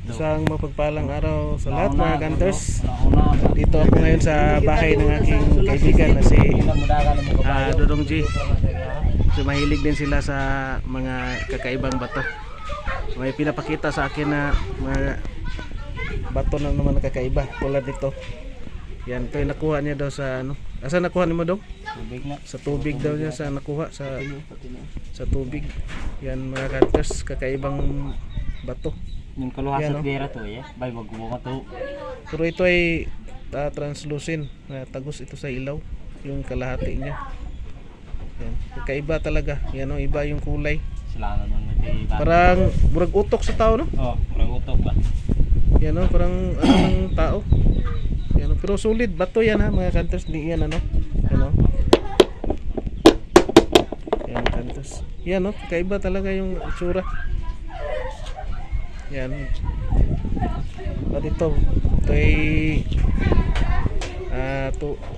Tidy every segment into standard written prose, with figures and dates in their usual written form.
Isang mapagpalang araw sa lahat mga hunters. Dito ako ngayon sa bahay ng aking kaibigan na si Dodong G. So mahilig din sila sa mga kakaibang bato. So, may pinapakita sa akin na mga bato na naman nakakaiba tulad dito. Yan, ito yung nakuha niya daw sa ano. Asa nakuha niyo mo daw? Tubig na. Sa tubig daw niya sa nakuha sa tubig. Yan mga hunters, kakaibang bato. Yung kaluha Yan, sa no? pera to eh. Bay wag mo to. Pero ito ay translucent, tagos ito sa ilaw, yung kalahati niya. Yan, kakaiba talaga. Yan, oh, iba yung kulay. Sila naman may Parang burag utok sa tao, no? oh, parang utok ba? Yan, oh, parang anong tao. Yan, oh, pero solid bato yan ha mga hunters, hindi yan ano. Yan, oh. Yan hunters. Yan, oh, kakaiba talaga yung itsura. Yan. At ito ay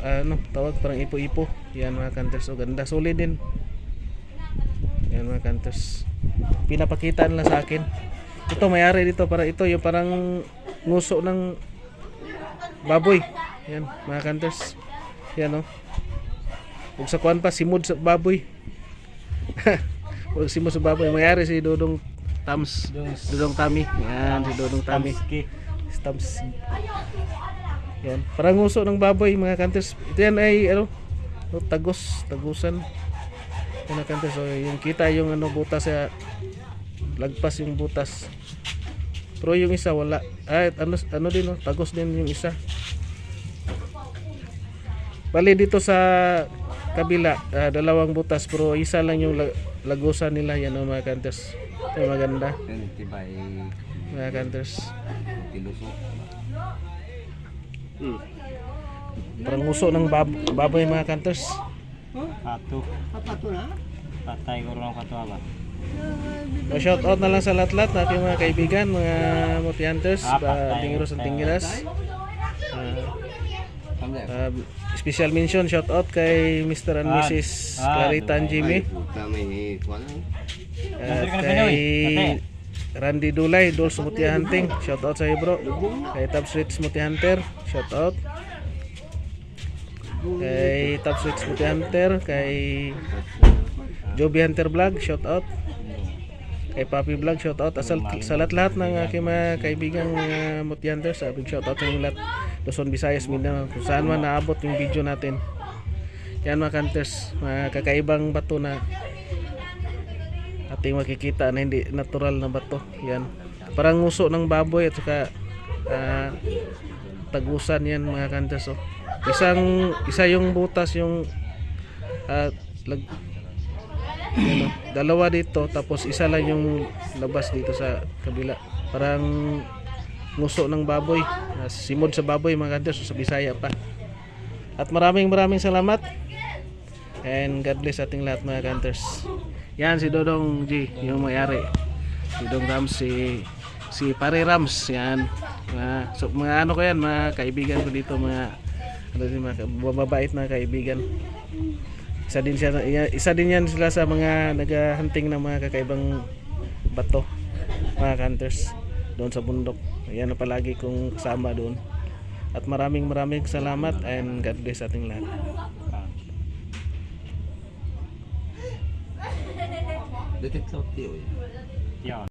ano tawag, parang ipo-ipo. Yan mga hunters, oh, ganda, solid din. Yan mga hunters, pinapakita nila sa akin. Ito may-ari dito, para ito yung parang nguso ng baboy. Yan mga hunters. Yan, oh. Ug sa kuan pa simod sa baboy. Ug simod sa baboy, may-ari si Dodong Tams, Dodong Tami. Yan, si Dodong Tami. Stamps. Yan, parang nguso ng baboy mga hunters. Ito yan ay ano, tagusan. Yan mga hunters, so yung kita yung ano butas sa lagpas yung butas. Pero yung isa wala. Ay ano din, no, tagos din yung isa. Bali dito sa kabila, dalawang butas pero isa lang yung lagusan nila. Yan ang mga hunters. Ito maganda mga hunters. Parang nguso ng baboy mga hunters. Pato. Pato na? Patay ko rin kato ba? So, shout out na lang sa lahat-lahat na aking mga kaibigan, mga multi hunters, tingiros at tingiras. Special mention, shout out kay Mr. and Mrs. Clarita and Jimmy. At kay Randy Dulay, Dol Smoothie Hunting, shout out sa iyo bro. Kay Top Street Smoothie Hunter, shout out. Kay Top Street Smoothie Hunter, kay Joby Hunter Vlog, shout out. Kay Papi Vlog, shout out. Sa lahat-lahat ng aking mga kaibigang Multi Hunters, sabing shout out sa inyo lahat. Luzon, Visayas, Mindanao, kung saan man naabot yung video natin. Yan mga hunters, mga kakaibang bato na ating makikita na hindi natural na bato. Yan, parang nguso ng baboy at saka tagusan yan mga hunters. Oh. Isa yung butas yung yan, oh, dalawa dito tapos isa lang yung labas dito sa kabila. Parang nguso ng baboy, simod sa baboy mga hunters, sa Bisaya pa. At maraming salamat and God bless ating lahat mga hunters. Yan si Dodong G, yung may-ari. Si Dodong Rams, si Pare Rams. Yan, mga ano ko yan, mga kaibigan ko dito, mga mababait na kaibigan. Isa din yan sila sa mga naghahunting ng mga kakaibang bato mga hunters doon sa bundok. Yan na palagi kong kasama doon. At maraming salamat and God bless ating lahat. Detik sa tiyo. Yan.